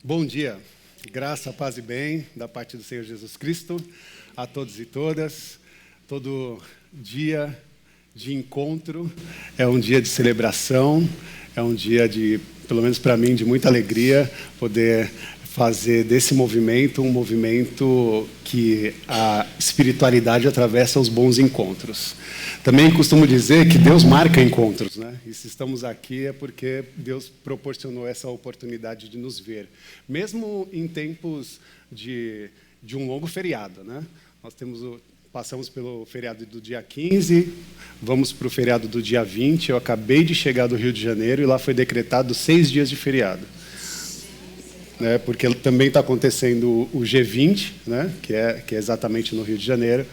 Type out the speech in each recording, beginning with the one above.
Bom dia, graça, paz e bem da parte do Senhor Jesus Cristo a todos e todas. Todo dia de encontro é um dia de celebração, é um dia de, pelo menos para mim, de muita alegria poder fazer desse movimento um movimento que a espiritualidade atravessa os bons encontros. Também costumo dizer que Deus marca encontros, né? E se estamos aqui é porque Deus proporcionou essa oportunidade de nos ver. Mesmo em tempos de um longo feriado, né? Passamos pelo feriado do dia 15, vamos para o feriado do dia 20. Eu acabei de chegar do Rio de Janeiro e lá foi decretado 6 dias de feriado. Porque também está acontecendo o G20, né, que é exatamente no Rio de Janeiro.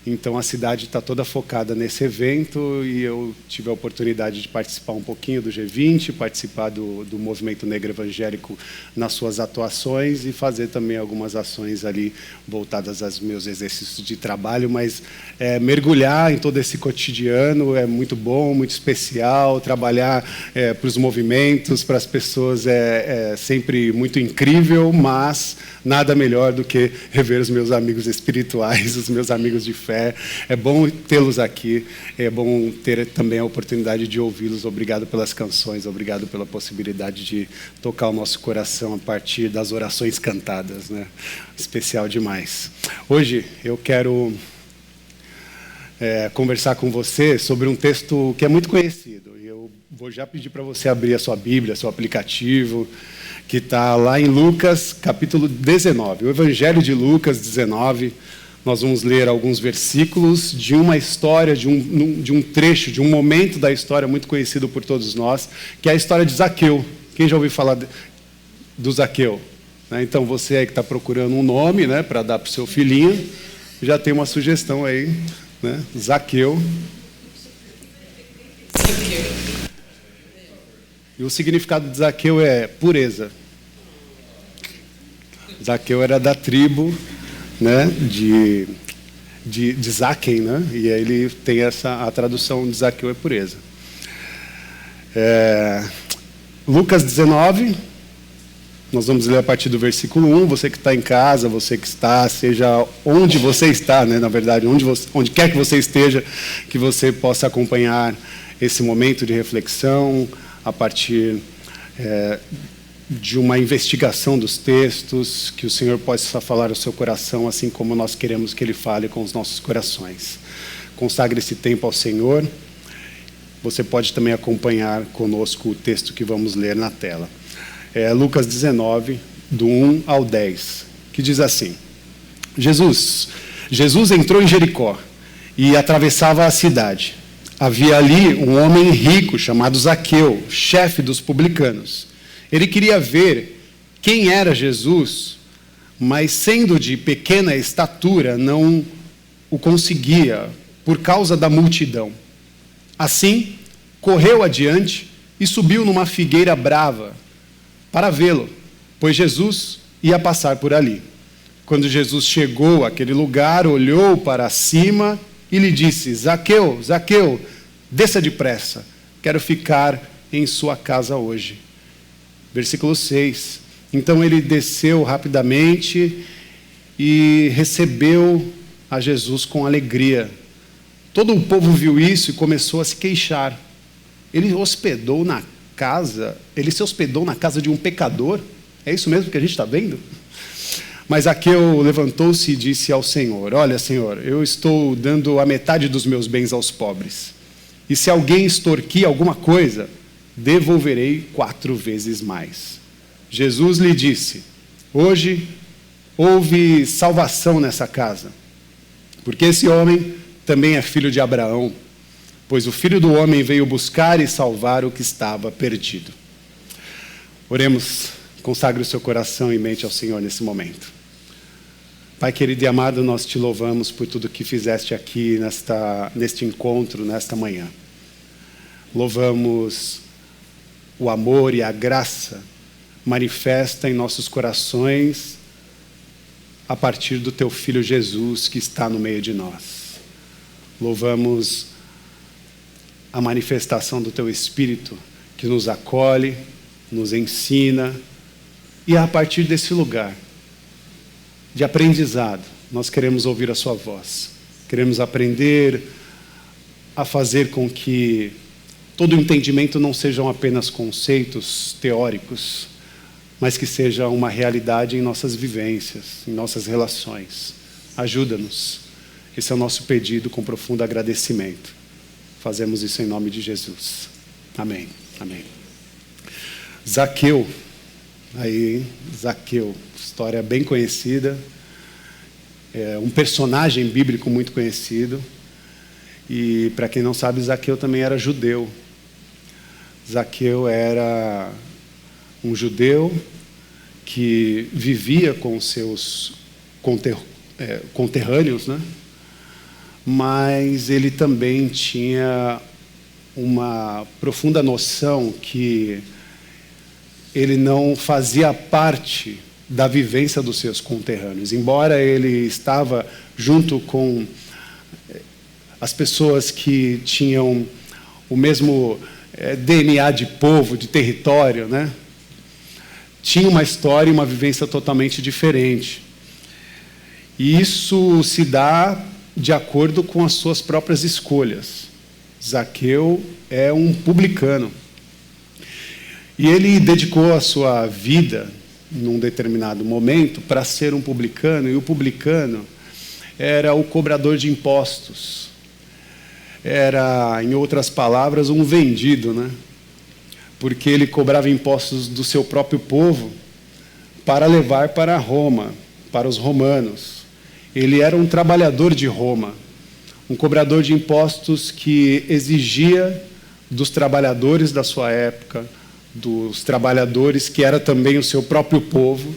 Então, a cidade está toda focada nesse evento e eu tive a oportunidade de participar um pouquinho do G20, participar do Movimento Negro Evangélico nas suas atuações e fazer também algumas ações ali voltadas aos meus exercícios de trabalho, mas mergulhar em todo esse cotidiano é muito bom, muito especial, trabalhar para os movimentos, para as pessoas é sempre muito incrível, mas nada melhor do que rever os meus amigos espirituais, os meus amigos de fé. É bom tê-los aqui, é bom ter também a oportunidade de ouvi-los. Obrigado pelas canções, obrigado pela possibilidade de tocar o nosso coração a partir das orações cantadas, né? Especial demais. Hoje eu quero conversar com você sobre um texto que é muito conhecido. Eu vou já pedir para você abrir a sua Bíblia, seu aplicativo, que está lá em Lucas, capítulo 19. O Evangelho de Lucas 19. Nós vamos ler alguns versículos de uma história, de um trecho, de um momento da história muito conhecido por todos nós, que é a história de Zaqueu. Quem já ouviu falar do Zaqueu? Então, você aí que está procurando um nome, né, para dar para o seu filhinho, já tem uma sugestão aí, né? Zaqueu. E o significado de Zaqueu é pureza. Zaqueu era da tribo, né, de Zaquém, né? E aí ele tem a tradução de Zaqueu é pureza. Lucas 19, nós vamos ler a partir do versículo 1. Você que está em casa, você que está, seja onde você está, né, na verdade, onde quer que você esteja, que você possa acompanhar esse momento de reflexão a partir de uma investigação dos textos, que o Senhor possa falar ao seu coração, assim como nós queremos que Ele fale com os nossos corações. Consagre esse tempo ao Senhor. Você pode também acompanhar conosco o texto que vamos ler na tela. Lucas 19, do 1 ao 10, que diz assim: Jesus entrou em Jericó e atravessava a cidade. Havia ali um homem rico chamado Zaqueu, chefe dos publicanos. Ele queria ver quem era Jesus, mas sendo de pequena estatura, não o conseguia por causa da multidão. Assim, correu adiante e subiu numa figueira brava para vê-lo, pois Jesus ia passar por ali. Quando Jesus chegou àquele lugar, olhou para cima e lhe disse: Zaqueu, Zaqueu, desça depressa, quero ficar em sua casa hoje. Versículo 6. Então ele desceu rapidamente e recebeu a Jesus com alegria. Todo o povo viu isso e começou a se queixar. Ele se hospedou na casa de um pecador? É isso mesmo que a gente está vendo? Mas Zaqueu levantou-se e disse ao Senhor: Olha, Senhor, eu estou dando a metade dos meus bens aos pobres. E se alguém extorquir alguma coisa, devolverei 4 vezes mais. Jesus lhe disse: Hoje houve salvação nessa casa, porque esse homem também é filho de Abraão, pois o Filho do Homem veio buscar e salvar o que estava perdido. Oremos, consagre o seu coração e mente ao Senhor nesse momento. Pai querido e amado, nós te louvamos por tudo que fizeste aqui neste encontro, nesta manhã. Louvamos o amor e a graça manifesta em nossos corações a partir do teu Filho Jesus que está no meio de nós. Louvamos a manifestação do teu Espírito que nos acolhe, nos ensina E a partir desse lugar de aprendizado, nós queremos ouvir a sua voz. Queremos aprender a fazer com que todo o entendimento não sejam apenas conceitos teóricos, mas que seja uma realidade em nossas vivências, em nossas relações. Ajuda-nos. Esse é o nosso pedido com profundo agradecimento. Fazemos isso em nome de Jesus. Amém. Amém. Zaqueu. Zaqueu. História bem conhecida. É um personagem bíblico muito conhecido. E, para quem não sabe, Zaqueu também era judeu. Zaqueu era um judeu que vivia com seus conterrâneos, né? Mas ele também tinha uma profunda noção que ele não fazia parte da vivência dos seus conterrâneos. Embora ele estava junto com as pessoas que tinham o mesmo DNA de povo, de território, né? Tinha uma história e uma vivência totalmente diferente. E isso se dá de acordo com as suas próprias escolhas. Zaqueu é um publicano. E ele dedicou a sua vida, num determinado momento, para ser um publicano. E o publicano era o cobrador de impostos. Era, em outras palavras, um vendido, né? Porque ele cobrava impostos do seu próprio povo para levar para Roma, para os romanos. Ele era um trabalhador de Roma, um cobrador de impostos que exigia dos trabalhadores da sua época, dos trabalhadores que era também o seu próprio povo,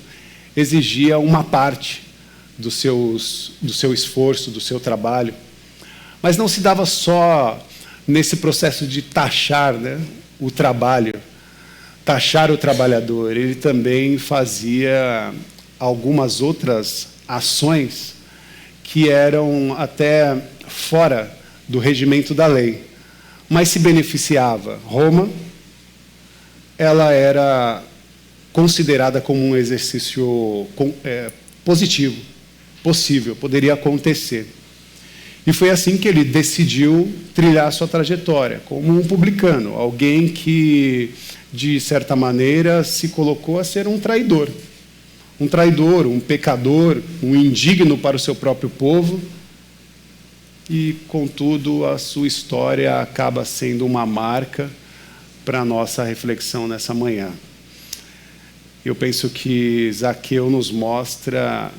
exigia uma parte do seu esforço, do seu trabalho. Mas não se dava só nesse processo de taxar, né, o trabalho, taxar o trabalhador. Ele também fazia algumas outras ações que eram até fora do regimento da lei, mas se beneficiava. Roma, ela era considerada como um exercício positivo, possível, poderia acontecer. E foi assim que ele decidiu trilhar a sua trajetória, como um publicano, alguém que, de certa maneira, se colocou a ser um traidor, um pecador, um indigno para o seu próprio povo. E, contudo, a sua história acaba sendo uma marca para a nossa reflexão nessa manhã. Eu penso que Zaqueu nos mostra,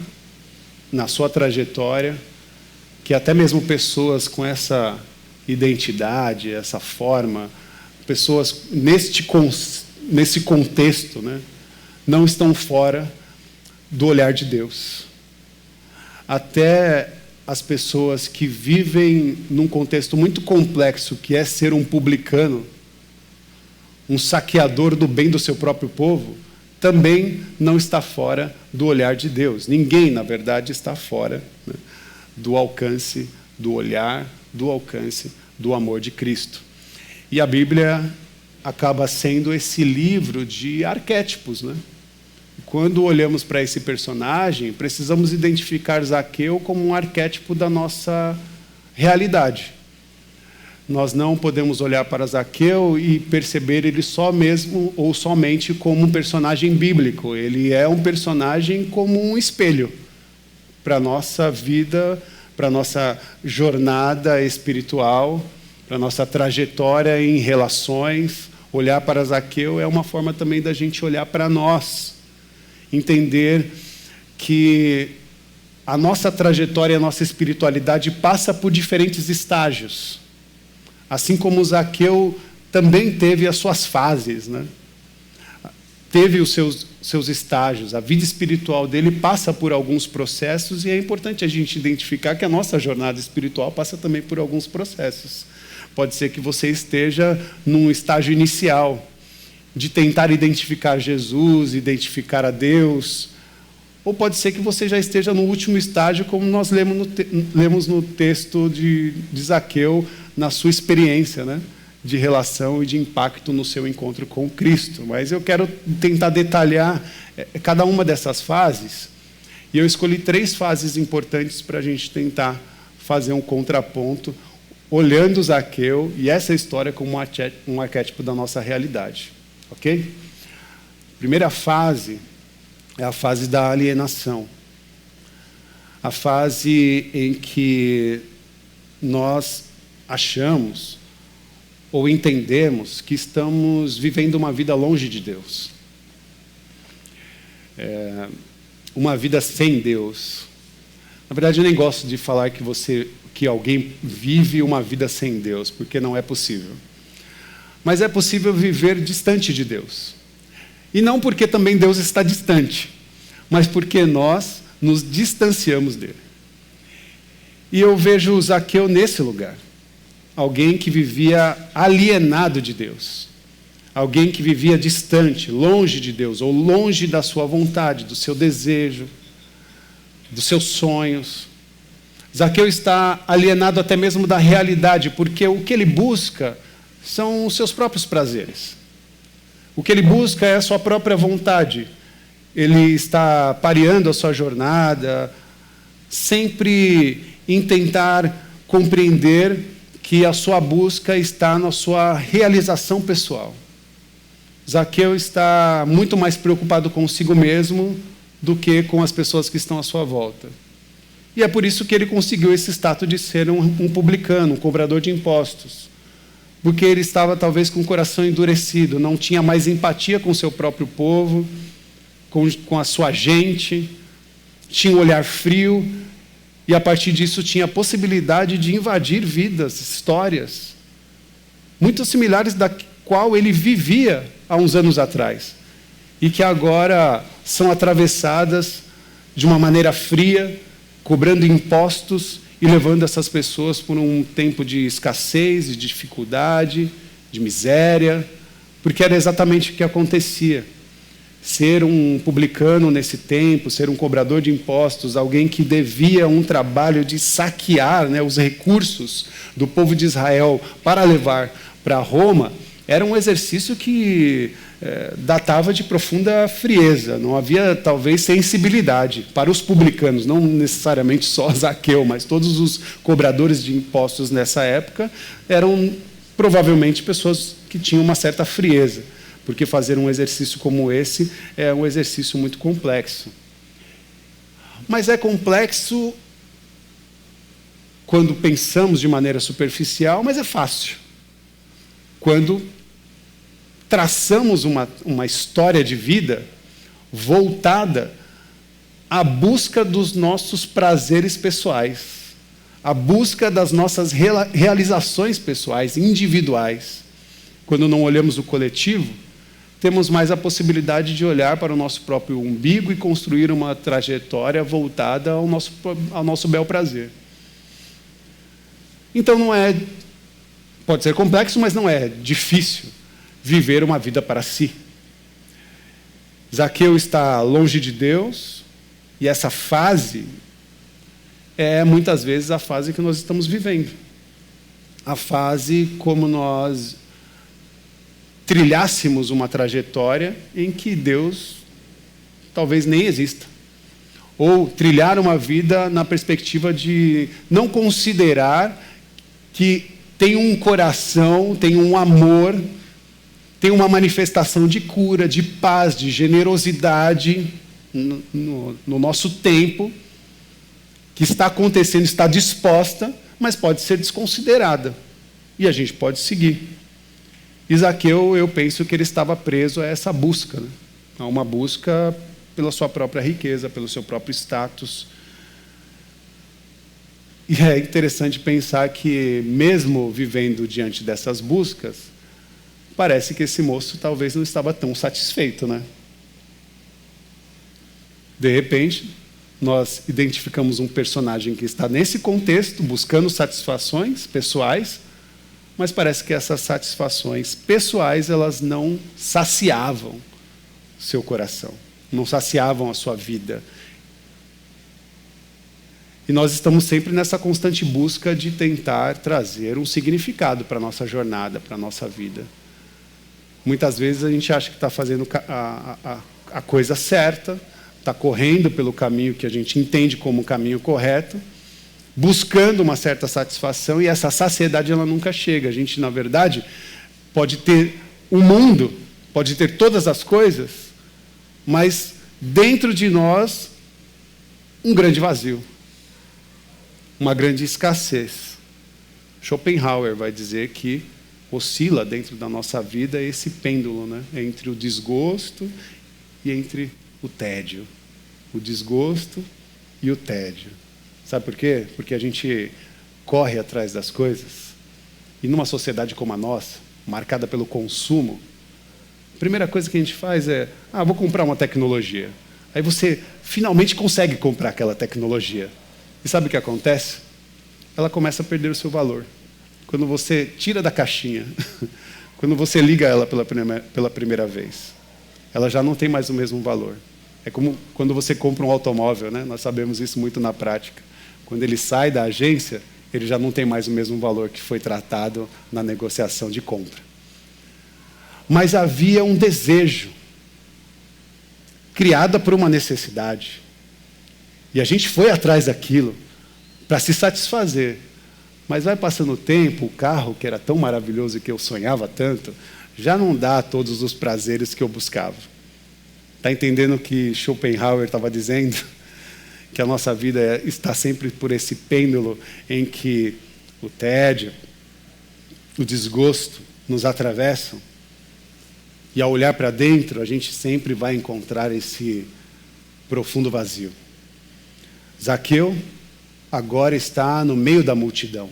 na sua trajetória, que até mesmo pessoas com essa identidade, essa forma, pessoas nesse contexto, né, não estão fora do olhar de Deus. Até as pessoas que vivem num contexto muito complexo, que é ser um publicano, um saqueador do bem do seu próprio povo, também não está fora do olhar de Deus. Ninguém, na verdade, está fora, né, do alcance, do olhar, do alcance, do amor de Cristo. E a Bíblia acaba sendo esse livro de arquétipos, né? Quando olhamos para esse personagem, precisamos identificar Zaqueu como um arquétipo da nossa realidade. Nós não podemos olhar para Zaqueu e perceber ele só mesmo ou somente como um personagem bíblico. Ele é um personagem como um espelho para a nossa vida, para a nossa jornada espiritual, para a nossa trajetória em relações. Olhar para Zaqueu é uma forma também da gente olhar para nós, entender que a nossa trajetória, a nossa espiritualidade passa por diferentes estágios. Assim como Zaqueu também teve as suas fases, né? Teve os seus estágios, a vida espiritual dele passa por alguns processos, e é importante a gente identificar que a nossa jornada espiritual passa também por alguns processos. Pode ser que você esteja num estágio inicial, de tentar identificar Jesus, identificar a Deus, ou pode ser que você já esteja no último estágio, como nós lemos no texto de Zaqueu, na sua experiência, né, de relação e de impacto no seu encontro com Cristo. Mas eu quero tentar detalhar cada uma dessas fases, e eu escolhi 3 fases importantes para a gente tentar fazer um contraponto, olhando Zaqueu e essa história como um arquétipo da nossa realidade. Ok? Primeira fase é a fase da alienação. A fase em que nós achamos ou entendemos que estamos vivendo uma vida longe de Deus. Uma vida sem Deus. Na verdade, eu nem gosto de falar que alguém vive uma vida sem Deus, porque não é possível. Mas é possível viver distante de Deus. E não porque também Deus está distante, mas porque nós nos distanciamos dele. E eu vejo Zaqueu nesse lugar. Alguém que vivia alienado de Deus. Alguém que vivia distante, longe de Deus, ou longe da sua vontade, do seu desejo, dos seus sonhos. Zaqueu está alienado até mesmo da realidade, porque o que ele busca são os seus próprios prazeres. O que ele busca é a sua própria vontade. Ele está pareando a sua jornada, sempre em tentar compreender que a sua busca está na sua realização pessoal. Zaqueu está muito mais preocupado consigo mesmo do que com as pessoas que estão à sua volta. E é por isso que ele conseguiu esse status de ser um publicano, um cobrador de impostos. Porque ele estava talvez com o coração endurecido, não tinha mais empatia com o seu próprio povo, com a sua gente, tinha um olhar frio, e a partir disso tinha a possibilidade de invadir vidas, histórias, muito similares da qual ele vivia há uns anos atrás, e que agora são atravessadas de uma maneira fria, cobrando impostos e levando essas pessoas por um tempo de escassez, de dificuldade, de miséria, porque era exatamente o que acontecia. Ser um publicano nesse tempo, ser um cobrador de impostos, alguém que devia um trabalho de saquear, os recursos do povo de Israel para levar para Roma, era um exercício que datava de profunda frieza. Não havia, talvez, sensibilidade para os publicanos, não necessariamente só Zaqueu, mas todos os cobradores de impostos nessa época eram provavelmente pessoas que tinham uma certa frieza, porque fazer um exercício como esse é um exercício muito complexo. Mas é complexo quando pensamos de maneira superficial, mas é fácil quando traçamos uma história de vida voltada à busca dos nossos prazeres pessoais, à busca das nossas realizações pessoais, individuais. Quando não olhamos o coletivo, temos mais a possibilidade de olhar para o nosso próprio umbigo e construir uma trajetória voltada ao nosso bel prazer. Então pode ser complexo, mas não é difícil viver uma vida para si. Zaqueu está longe de Deus, e essa fase é muitas vezes a fase que nós estamos vivendo. A fase como nós trilhássemos uma trajetória em que Deus talvez nem exista. Ou trilhar uma vida na perspectiva de não considerar que tem um coração, tem um amor, tem uma manifestação de cura, de paz, de generosidade no nosso tempo, que está acontecendo, está disposta, mas pode ser desconsiderada. E a gente pode seguir. Zaqueu, eu penso que ele estava preso a essa busca, a uma busca pela sua própria riqueza, pelo seu próprio status. E é interessante pensar que, mesmo vivendo diante dessas buscas, parece que esse moço talvez não estava tão satisfeito, De repente, nós identificamos um personagem que está nesse contexto, buscando satisfações pessoais, mas parece que essas satisfações pessoais, elas não saciavam seu coração, não saciavam a sua vida. E nós estamos sempre nessa constante busca de tentar trazer um significado para a nossa jornada, para a nossa vida. Muitas vezes a gente acha que está fazendo a a coisa certa, está correndo pelo caminho que a gente entende como o caminho correto, buscando uma certa satisfação, e essa saciedade ela nunca chega. A gente, na verdade, pode ter o mundo, pode ter todas as coisas, mas dentro de nós um grande vazio, uma grande escassez. Schopenhauer vai dizer que oscila dentro da nossa vida esse pêndulo, né? Entre o desgosto e entre o tédio. O desgosto e o tédio. Sabe por quê? Porque a gente corre atrás das coisas, e numa sociedade como a nossa, marcada pelo consumo, a primeira coisa que a gente faz é: vou comprar uma tecnologia. Aí você finalmente consegue comprar aquela tecnologia. E sabe o que acontece? Ela começa a perder o seu valor. Quando você tira da caixinha, quando você liga ela pela primeira vez, ela já não tem mais o mesmo valor. É como quando você compra um automóvel, né? Nós sabemos isso muito na prática. Quando ele sai da agência, ele já não tem mais o mesmo valor que foi tratado na negociação de compra. Mas havia um desejo, criado por uma necessidade. E a gente foi atrás daquilo para se satisfazer. Mas vai passando o tempo, o carro, que era tão maravilhoso e que eu sonhava tanto, já não dá todos os prazeres que eu buscava. Está entendendo o que Schopenhauer estava dizendo? Que a nossa vida está sempre por esse pêndulo em que o tédio, o desgosto nos atravessam. E ao olhar para dentro, a gente sempre vai encontrar esse profundo vazio. Zaqueu agora está no meio da multidão,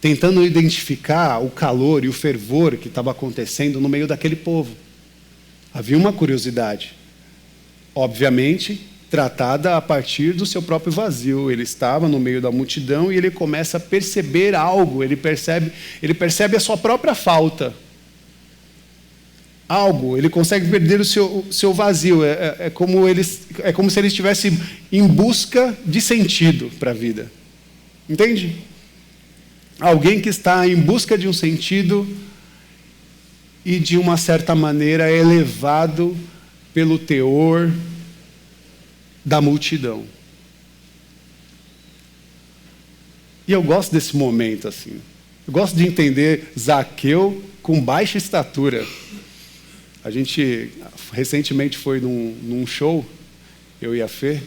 tentando identificar o calor e o fervor que estava acontecendo no meio daquele povo. Havia uma curiosidade, obviamente, tratada a partir do seu próprio vazio. Ele estava no meio da multidão e ele começa a perceber algo, ele percebe a sua própria falta. Algo, ele consegue perder o seu vazio. É como se ele estivesse em busca de sentido para a vida. Entende? Alguém que está em busca de um sentido e, de uma certa maneira, é elevado pelo teor da multidão. E eu gosto desse momento, assim. Eu gosto de entender Zaqueu com baixa estatura. A gente recentemente foi num show, eu e a Fê,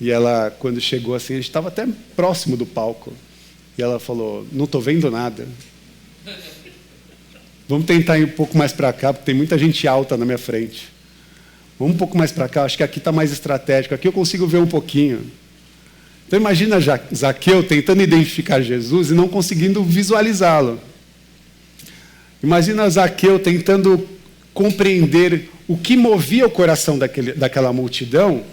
e ela, quando chegou assim, a gente estava até próximo do palco. E ela falou: não estou vendo nada. Vamos tentar ir um pouco mais para cá, porque tem muita gente alta na minha frente. Vamos um pouco mais para cá, acho que aqui está mais estratégico, aqui eu consigo ver um pouquinho. Então imagina Zaqueu tentando identificar Jesus e não conseguindo visualizá-lo. Imagina Zaqueu tentando compreender o que movia o coração daquela multidão,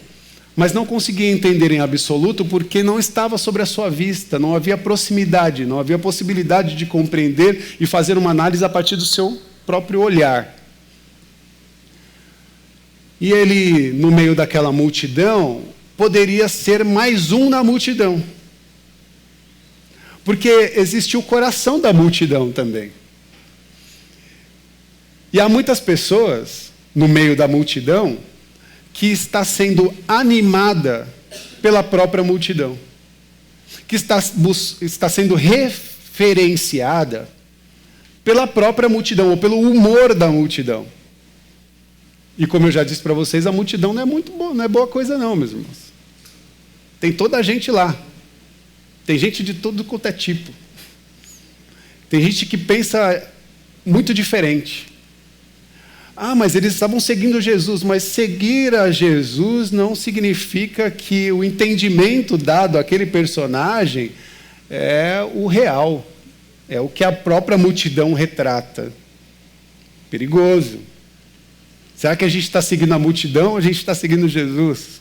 mas não conseguia entender em absoluto porque não estava sobre a sua vista, não havia proximidade, não havia possibilidade de compreender e fazer uma análise a partir do seu próprio olhar. E ele, no meio daquela multidão, poderia ser mais um na multidão, porque existia o coração da multidão também. E há muitas pessoas no meio da multidão que está sendo animada pela própria multidão, que está sendo referenciada pela própria multidão, ou pelo humor da multidão. E como eu já disse para vocês, a multidão não é muito boa, não é boa coisa não, meus irmãos. Tem toda a gente lá. Tem gente de todo quanto é tipo. Tem gente que pensa muito diferente. Mas eles estavam seguindo Jesus, mas seguir a Jesus não significa que o entendimento dado àquele personagem é o real, é o que a própria multidão retrata. Perigoso. Será que a gente está seguindo a multidão ou a gente está seguindo Jesus?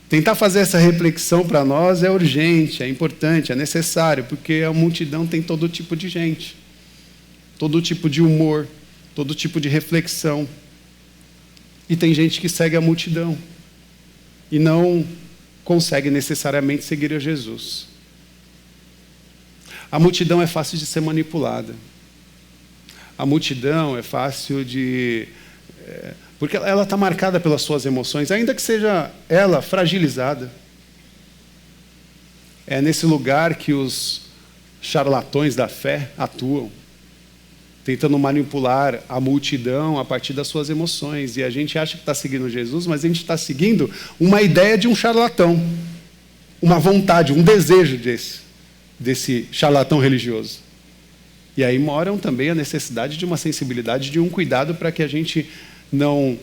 Tentar fazer essa reflexão para nós é urgente, é importante, é necessário, porque a multidão tem todo tipo de gente, todo tipo de humor, todo tipo de reflexão. E tem gente que segue a multidão e não consegue necessariamente seguir a Jesus. A multidão é fácil de ser manipulada. A multidão é fácil de Porque ela está marcada pelas suas emoções, ainda que seja ela fragilizada. É nesse lugar que os charlatões da fé atuam, tentando manipular a multidão a partir das suas emoções. E a gente acha que está seguindo Jesus, mas a gente está seguindo uma ideia de um charlatão, uma vontade, um desejo desse charlatão religioso. E aí moram também a necessidade de uma sensibilidade, de um cuidado para que a gente não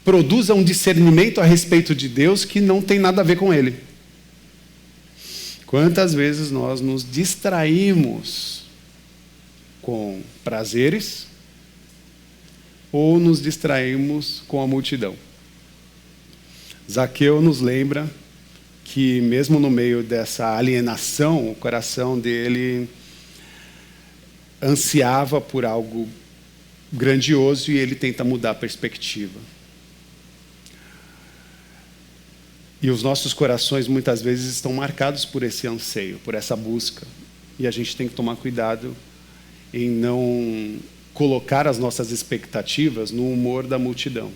produza um discernimento a respeito de Deus que não tem nada a ver com Ele. Quantas vezes nós nos distraímos com prazeres ou nos distraímos com a multidão? Zaqueu nos lembra que mesmo no meio dessa alienação, o coração dele ansiava por algo grandioso e ele tenta mudar a perspectiva. E os nossos corações muitas vezes estão marcados por esse anseio, por essa busca. E a gente tem que tomar cuidado em não colocar as nossas expectativas no humor da multidão.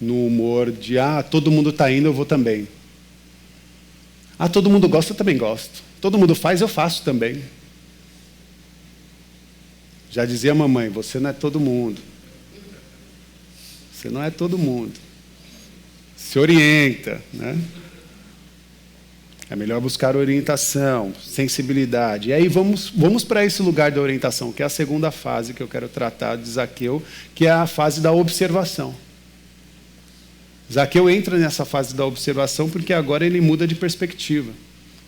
No humor de, todo mundo está indo, eu vou também. Todo mundo gosta, eu também gosto. Todo mundo faz, eu faço também. Já dizia a mamãe, você não é todo mundo. Você não é todo mundo. Se orienta, né? É melhor buscar orientação, sensibilidade. E aí vamos para esse lugar da orientação, que é a segunda fase que eu quero tratar de Zaqueu, que é a fase da observação. Zaqueu entra nessa fase da observação porque agora ele muda de perspectiva.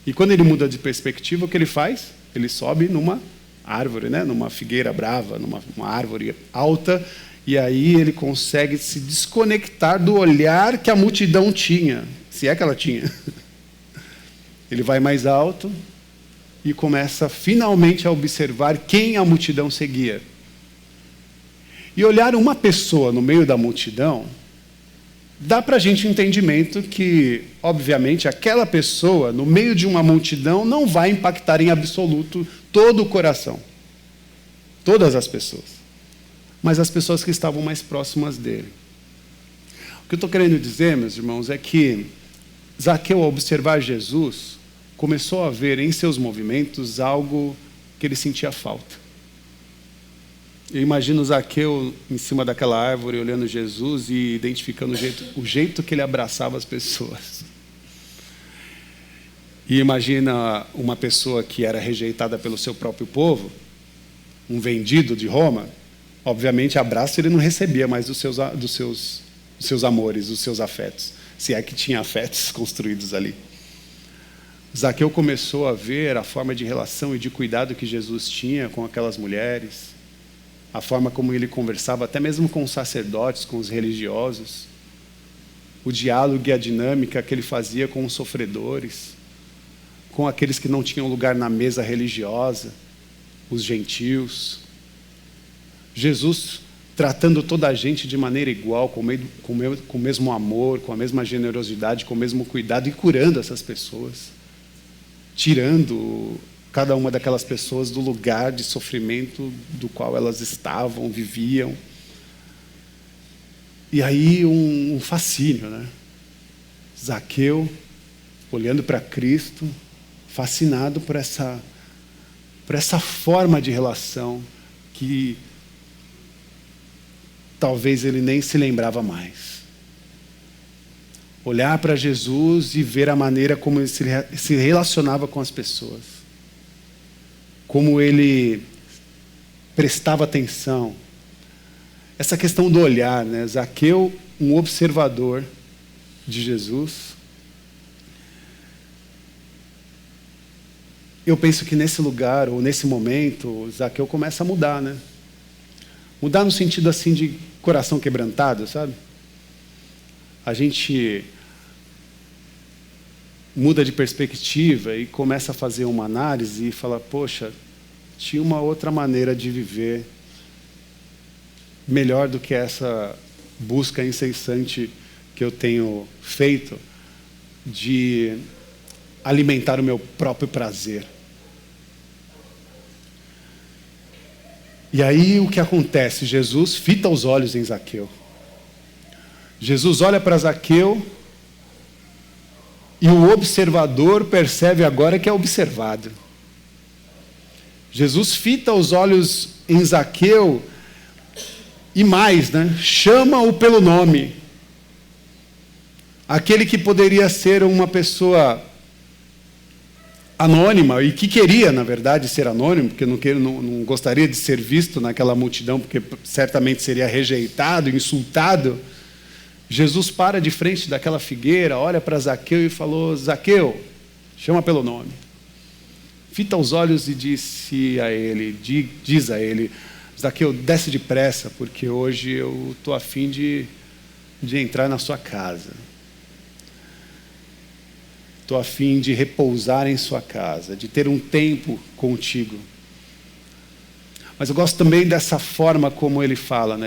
E quando ele muda de perspectiva, o que ele faz? Ele sobe numa árvore, né? Numa figueira brava, numa árvore alta, e aí ele consegue se desconectar do olhar que a multidão tinha, se é que ela tinha. Ele vai mais alto e começa finalmente a observar quem a multidão seguia. E olhar uma pessoa no meio da multidão dá para a gente entendimento que, obviamente, aquela pessoa, no meio de uma multidão, não vai impactar em absoluto todo o coração. Todas as pessoas. Mas as pessoas que estavam mais próximas dele. O que eu estou querendo dizer, meus irmãos, é que Zaqueu, ao observar Jesus, começou a ver em seus movimentos algo que ele sentia falta. Eu imagino Zaqueu em cima daquela árvore, olhando Jesus e identificando o jeito que ele abraçava as pessoas. E imagina uma pessoa que era rejeitada pelo seu próprio povo, um vendido de Roma, obviamente abraço ele não recebia mais dos seus amores, dos seus afetos, se é que tinha afetos construídos ali. Zaqueu começou a ver a forma de relação e de cuidado que Jesus tinha com aquelas mulheres, a forma como ele conversava, até mesmo com os sacerdotes, com os religiosos, o diálogo e a dinâmica que ele fazia com os sofredores, com aqueles que não tinham lugar na mesa religiosa, os gentios. Jesus tratando toda a gente de maneira igual, com o mesmo amor, com a mesma generosidade, com o mesmo cuidado e curando essas pessoas, tirando cada uma daquelas pessoas do lugar de sofrimento do qual elas estavam, viviam. E aí um fascínio, né? Zaqueu, olhando para Cristo, fascinado por essa forma de relação que talvez ele nem se lembrava mais. Olhar para Jesus e ver a maneira como ele se relacionava com as pessoas. Como ele prestava atenção. Essa questão do olhar, né? Zaqueu, um observador de Jesus. Eu penso que nesse lugar, ou nesse momento, Zaqueu começa a mudar, né? Mudar no sentido assim de coração quebrantado, sabe? A gente muda de perspectiva e começa a fazer uma análise e fala, poxa, tinha uma outra maneira de viver melhor do que essa busca incessante que eu tenho feito de alimentar o meu próprio prazer. E aí o que acontece? Jesus fita os olhos em Zaqueu. Jesus olha para Zaqueu e o observador percebe agora que é observado. Jesus fita os olhos em Zaqueu e mais, chama-o pelo nome. Aquele que poderia ser uma pessoa anônima, e que queria, na verdade, ser anônimo, porque não gostaria de ser visto naquela multidão, porque certamente seria rejeitado, insultado. Jesus para de frente daquela figueira, olha para Zaqueu e falou: Zaqueu, chama pelo nome. Fita os olhos e diz a ele, Zaqueu, desce depressa, porque hoje eu estou a fim de entrar na sua casa. Estou a fim de repousar em sua casa, de ter um tempo contigo. Mas eu gosto também dessa forma como ele fala,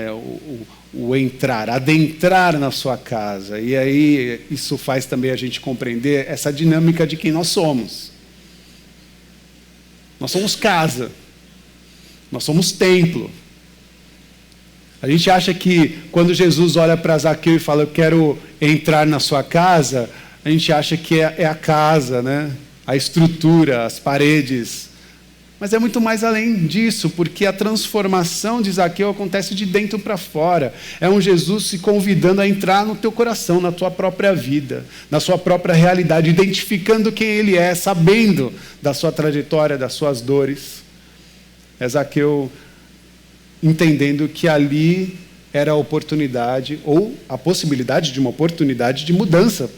o entrar, adentrar na sua casa. E aí isso faz também a gente compreender essa dinâmica de quem nós somos. Nós somos casa, nós somos templo. A gente acha que quando Jesus olha para Zaqueu e fala, eu quero entrar na sua casa, a gente acha que é a casa, a estrutura, as paredes. Mas é muito mais além disso, porque a transformação de Zaqueu acontece de dentro para fora. É um Jesus se convidando a entrar no teu coração, na tua própria vida, na sua própria realidade, identificando quem ele é, sabendo da sua trajetória, das suas dores. É Zaqueu entendendo que ali era a oportunidade, ou a possibilidade de uma oportunidade de mudança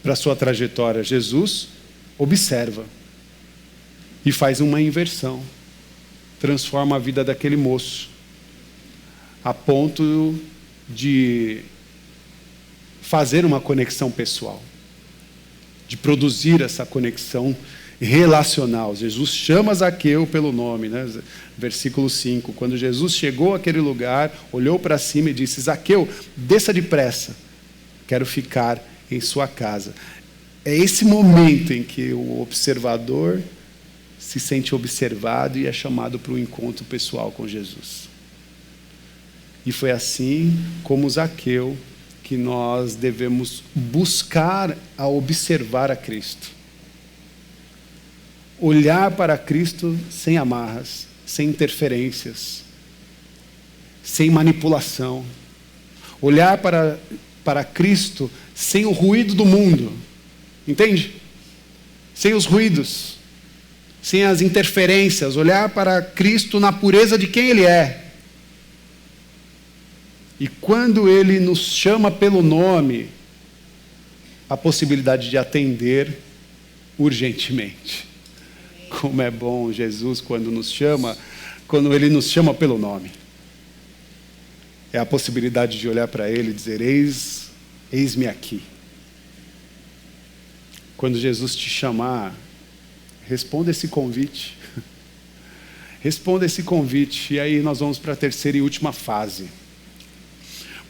para a sua trajetória. Jesus observa e faz uma inversão, transforma a vida daquele moço, a ponto de fazer uma conexão pessoal, de produzir essa conexão relacional. Jesus chama Zaqueu pelo nome, versículo 5, quando Jesus chegou àquele lugar, olhou para cima e disse, Zaqueu, desça depressa, quero ficar em sua casa. É esse momento em que o observador se sente observado e é chamado para um encontro pessoal com Jesus. E foi assim como Zaqueu que nós devemos buscar a observar a Cristo. Olhar para Cristo sem amarras, sem interferências, sem manipulação. Olhar para Cristo sem o ruído do mundo. Entende? Sem os ruídos, sem as interferências, olhar para Cristo na pureza de quem Ele é. E quando Ele nos chama pelo nome, a possibilidade de atender urgentemente. Como é bom Jesus quando Ele nos chama pelo nome. É a possibilidade de olhar para Ele e dizer, eis-me aqui. Quando Jesus te chamar, responda esse convite. Responda esse convite. E aí nós vamos para a terceira e última fase.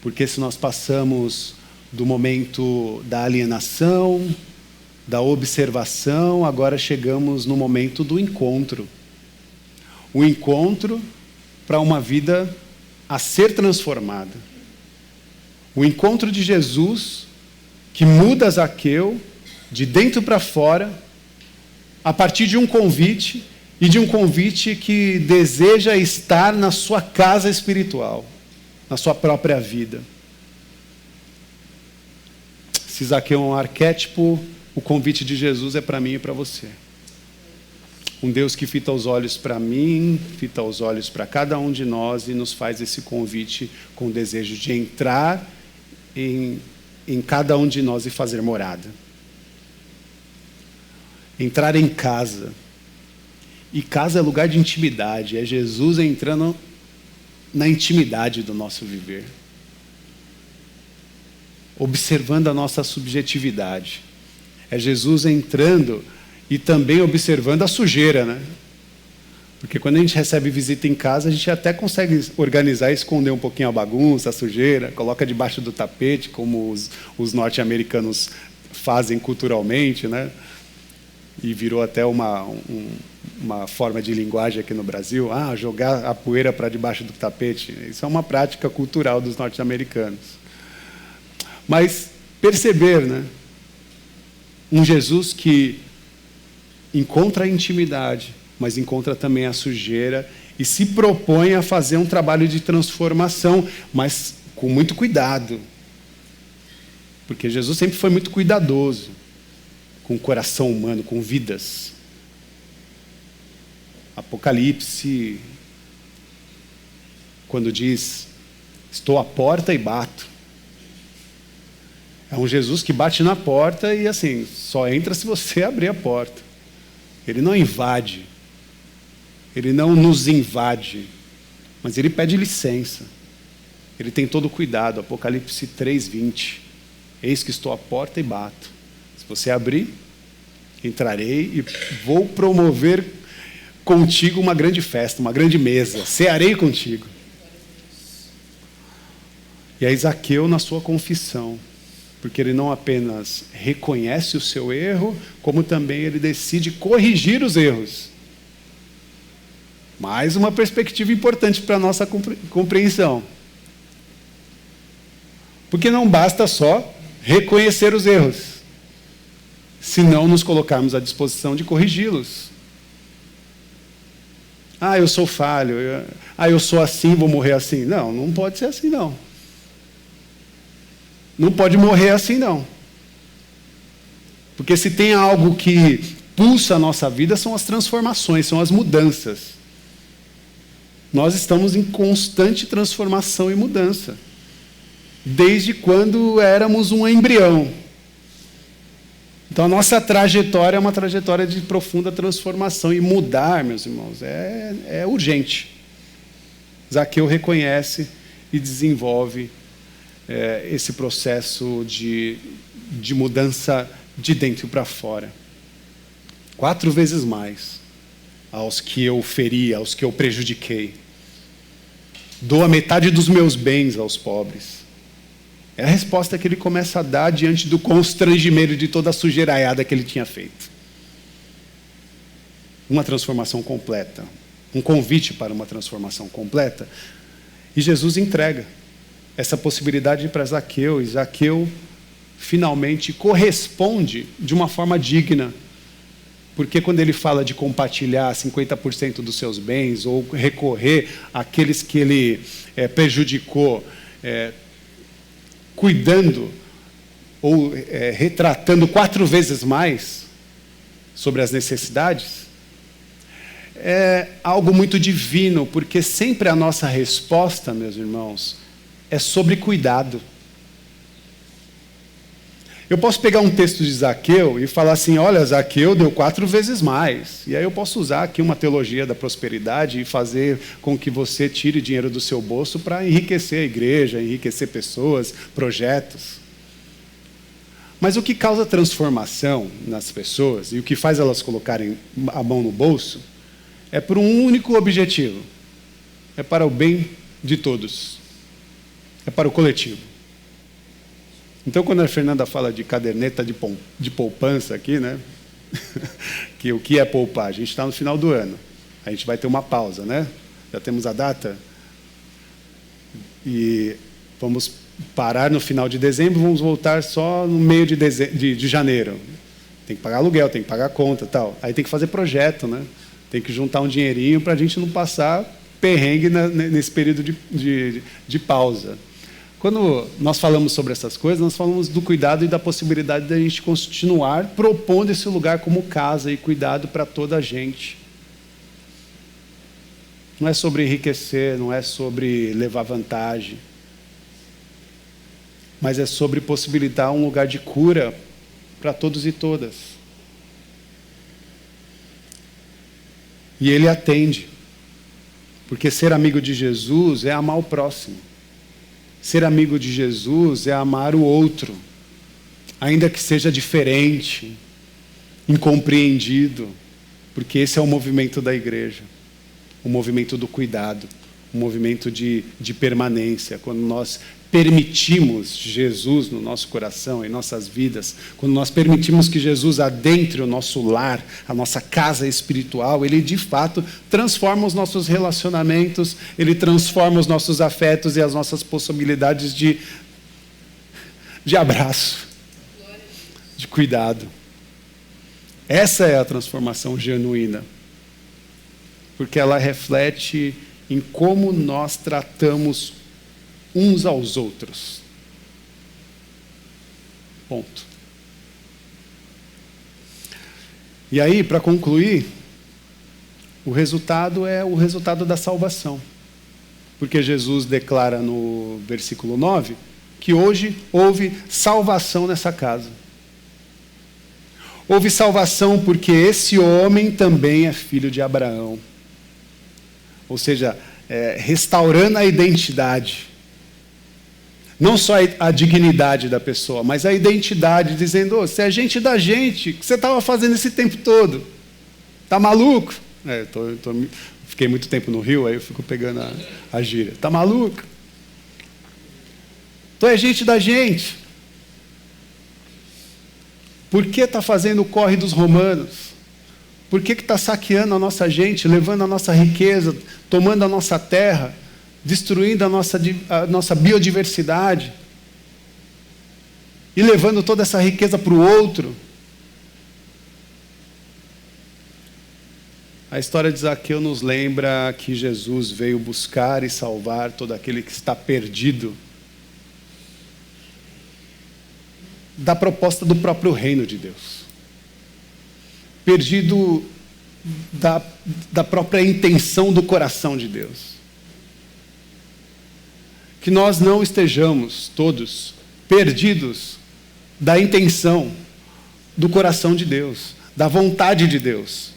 Porque se nós passamos do momento da alienação, da observação, agora chegamos no momento do encontro. O encontro para uma vida a ser transformada. O encontro de Jesus, que muda Zaqueu, de dentro para fora, a partir de um convite, e de um convite que deseja estar na sua casa espiritual, na sua própria vida. Se Zaqueu é um arquétipo, o convite de Jesus é para mim e para você. Um Deus que fita os olhos para mim, fita os olhos para cada um de nós e nos faz esse convite com o desejo de entrar em cada um de nós e fazer morada. Entrar em casa. E casa é lugar de intimidade, é Jesus entrando na intimidade do nosso viver. Observando a nossa subjetividade. É Jesus entrando e também observando a sujeira, Porque quando a gente recebe visita em casa, a gente até consegue organizar e esconder um pouquinho a bagunça, a sujeira, coloca debaixo do tapete, como os norte-americanos fazem culturalmente, E virou até uma forma de linguagem aqui no Brasil, jogar a poeira para debaixo do tapete. Isso é uma prática cultural dos norte-americanos. Mas perceber, né? Um Jesus que encontra a intimidade, mas encontra também a sujeira e se propõe a fazer um trabalho de transformação, mas com muito cuidado. Porque Jesus sempre foi muito cuidadoso com o coração humano, com vidas. Apocalipse, quando diz, estou à porta e bato. É um Jesus que bate na porta e assim, só entra se você abrir a porta. Ele não invade. Ele não nos invade. Mas ele pede licença. Ele tem todo o cuidado. Apocalipse 3:20. Eis que estou à porta e bato. Se você abrir, entrarei e vou promover contigo uma grande festa, uma grande mesa. Cearei contigo. E aí Zaqueu na sua confissão, porque ele não apenas reconhece o seu erro, como também ele decide corrigir os erros. Mais uma perspectiva importante para a nossa compreensão. Porque não basta só reconhecer os erros, se não nos colocarmos à disposição de corrigi-los. Eu sou falho, eu sou assim, vou morrer assim. Não, não pode ser assim, não. Não pode morrer assim, não. Porque se tem algo que pulsa a nossa vida, são as transformações, são as mudanças. Nós estamos em constante transformação e mudança. Desde quando éramos um embrião. Então a nossa trajetória é uma trajetória de profunda transformação. E mudar, meus irmãos, é urgente. Zaqueu reconhece e desenvolve esse processo de mudança de dentro para fora. 4 vezes mais aos que eu feri, aos que eu prejudiquei. Dou a metade dos meus bens aos pobres. É a resposta que ele começa a dar diante do constrangimento de toda a sujeiraiada que ele tinha feito. Uma transformação completa. Um convite para uma transformação completa. E Jesus entrega essa possibilidade para Zaqueu. E Zaqueu finalmente corresponde de uma forma digna. Porque quando ele fala de compartilhar 50% dos seus bens, ou recorrer àqueles que ele prejudicou, cuidando ou retratando 4 vezes mais sobre as necessidades, é algo muito divino, porque sempre a nossa resposta, meus irmãos, é sobre cuidado. Eu posso pegar um texto de Zaqueu e falar assim, olha, Zaqueu deu 4 vezes mais. E aí eu posso usar aqui uma teologia da prosperidade e fazer com que você tire dinheiro do seu bolso para enriquecer a igreja, enriquecer pessoas, projetos. Mas o que causa transformação nas pessoas e o que faz elas colocarem a mão no bolso é por um único objetivo. É para o bem de todos. É para o coletivo. Então, quando a Fernanda fala de caderneta de poupança aqui, né? Que o que é poupar? A gente está no final do ano. A gente vai ter uma pausa, né? Já temos a data. E vamos parar no final de dezembro, vamos voltar só no meio de janeiro. Tem que pagar aluguel, tem que pagar conta e tal. Aí tem que fazer projeto, né? Tem que juntar um dinheirinho para a gente não passar perrengue nesse período de pausa. Quando nós falamos sobre essas coisas, nós falamos do cuidado e da possibilidade de a gente continuar propondo esse lugar como casa e cuidado para toda a gente. Não é sobre enriquecer, não é sobre levar vantagem, mas é sobre possibilitar um lugar de cura para todos e todas. E ele atende, porque ser amigo de Jesus é amar o próximo. Ser amigo de Jesus é amar o outro, ainda que seja diferente, incompreendido, porque esse é o movimento da igreja, o movimento do cuidado, um movimento de permanência. Quando nós permitimos Jesus no nosso coração, em nossas vidas, quando nós permitimos que Jesus adentre o nosso lar, a nossa casa espiritual, Ele de fato transforma os nossos relacionamentos, Ele transforma os nossos afetos e as nossas possibilidades de abraço, de cuidado. Essa é a transformação genuína, porque ela reflete em como nós tratamos uns aos outros. Ponto. E aí, para concluir, o resultado é o resultado da salvação. Porque Jesus declara no versículo 9 que hoje houve salvação nessa casa. Houve salvação porque esse homem também é filho de Abraão. Ou seja, restaurando a identidade. Não só a dignidade da pessoa, mas a identidade, dizendo, se é gente da gente, o que você estava fazendo esse tempo todo? Tá maluco? Fiquei muito tempo no Rio, aí eu fico pegando a gíria. Tá maluco? Tu é gente da gente. Por que está fazendo o corre dos romanos? Por que está saqueando a nossa gente, levando a nossa riqueza, tomando a nossa terra, destruindo a nossa biodiversidade e levando toda essa riqueza para o outro? A história de Zaqueu nos lembra que Jesus veio buscar e salvar todo aquele que está perdido da proposta do próprio reino de Deus. Perdido da própria intenção do coração de Deus. Que nós não estejamos todos perdidos da intenção do coração de Deus, da vontade de Deus,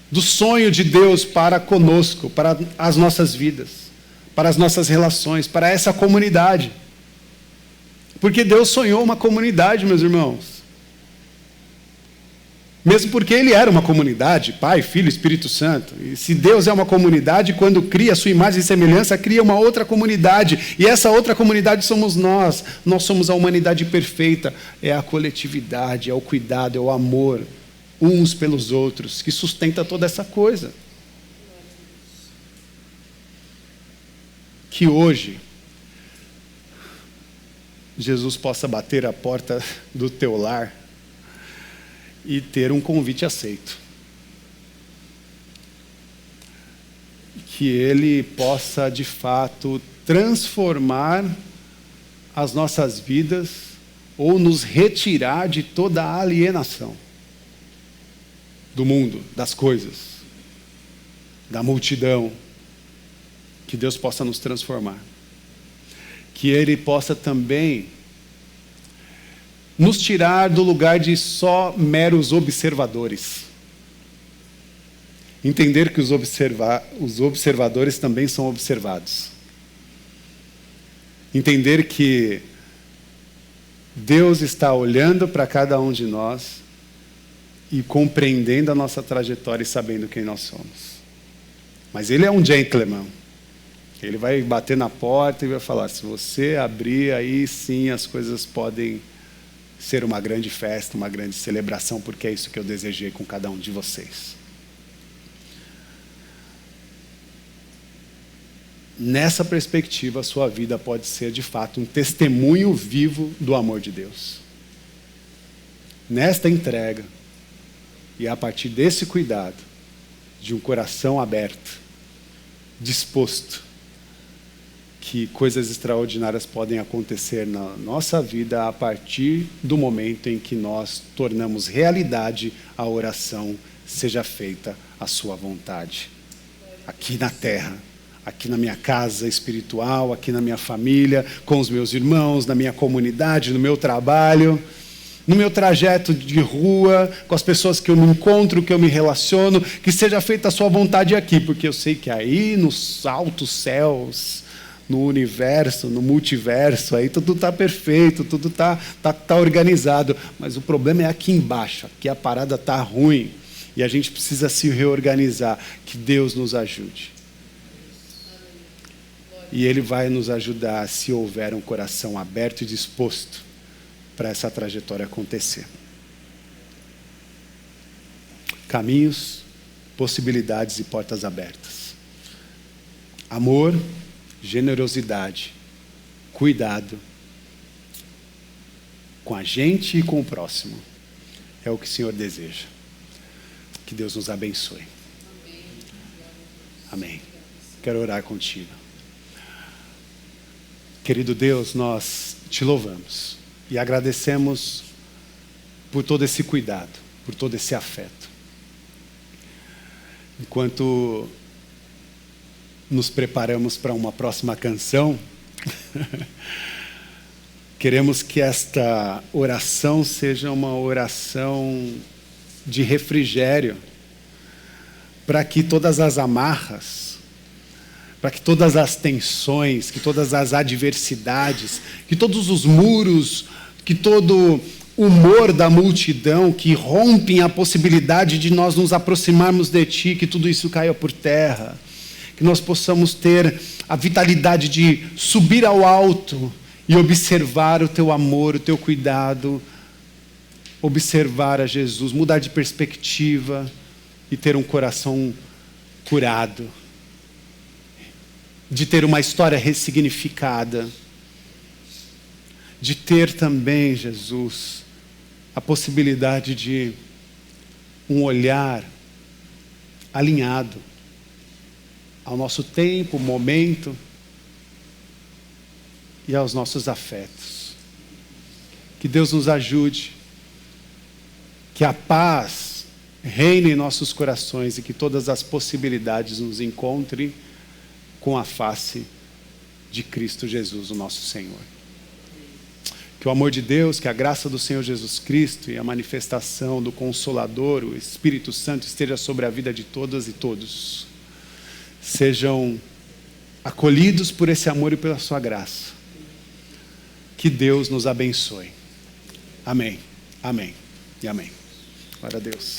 do sonho de Deus para conosco, para as nossas vidas, para as nossas relações, para essa comunidade. Porque Deus sonhou uma comunidade, meus irmãos. Mesmo porque Ele era uma comunidade, Pai, Filho, Espírito Santo. E se Deus é uma comunidade, quando cria a sua imagem e semelhança, cria uma outra comunidade. E essa outra comunidade somos nós. Nós somos a humanidade perfeita. É a coletividade, é o cuidado, é o amor, uns pelos outros, que sustenta toda essa coisa. Que hoje, Jesus possa bater a porta do teu lar e ter um convite aceito. Que Ele possa, de fato, transformar as nossas vidas ou nos retirar de toda a alienação do mundo, das coisas, da multidão. Que Deus possa nos transformar. Que Ele possa também nos tirar do lugar de só meros observadores. Entender que os observadores também são observados. Entender que Deus está olhando para cada um de nós e compreendendo a nossa trajetória e sabendo quem nós somos. Mas Ele é um gentleman. Ele vai bater na porta e vai falar, se você abrir, aí sim as coisas podem ser uma grande festa, uma grande celebração, porque é isso que eu desejei com cada um de vocês. Nessa perspectiva, a sua vida pode ser, de fato, um testemunho vivo do amor de Deus. Nesta entrega, e a partir desse cuidado, de um coração aberto, disposto, que coisas extraordinárias podem acontecer na nossa vida a partir do momento em que nós tornamos realidade a oração, seja feita a sua vontade. Aqui na terra, aqui na minha casa espiritual, aqui na minha família, com os meus irmãos, na minha comunidade, no meu trabalho, no meu trajeto de rua, com as pessoas que eu me encontro, que eu me relaciono, que seja feita a sua vontade aqui, porque eu sei que aí nos altos céus, no universo, no multiverso, aí tudo está perfeito, tudo está organizado. Mas o problema é aqui embaixo, aqui a parada está ruim. E a gente precisa se reorganizar. Que Deus nos ajude. E Ele vai nos ajudar se houver um coração aberto e disposto para essa trajetória acontecer. Caminhos, possibilidades e portas abertas. Amor, generosidade, cuidado com a gente e com o próximo. É o que o Senhor deseja. Que Deus nos abençoe. Amém. Quero orar contigo. Querido Deus, nós te louvamos e agradecemos por todo esse cuidado, por todo esse afeto. Enquanto nos preparamos para uma próxima canção, queremos que esta oração seja uma oração de refrigério, para que todas as amarras, para que todas as tensões, que todas as adversidades, que todos os muros, que todo o humor da multidão que rompem a possibilidade de nós nos aproximarmos de Ti, que tudo isso caia por terra, que nós possamos ter a vitalidade de subir ao alto e observar o Teu amor, o Teu cuidado, observar a Jesus, mudar de perspectiva e ter um coração curado, de ter uma história ressignificada, de ter também, Jesus, a possibilidade de um olhar alinhado ao nosso tempo, momento e aos nossos afetos. Que Deus nos ajude, que a paz reine em nossos corações e que todas as possibilidades nos encontrem com a face de Cristo Jesus, o nosso Senhor. Que o amor de Deus, que a graça do Senhor Jesus Cristo e a manifestação do Consolador, o Espírito Santo, esteja sobre a vida de todas e todos. Sejam acolhidos por esse amor e pela sua graça. Que Deus nos abençoe. Amém. Amém. E amém. Glória a Deus.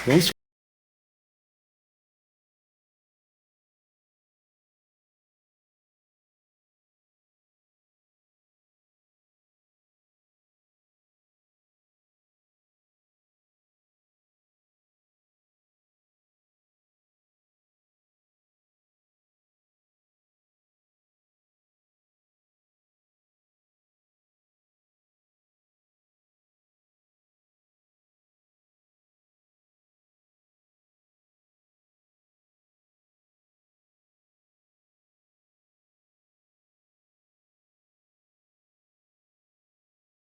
Vamos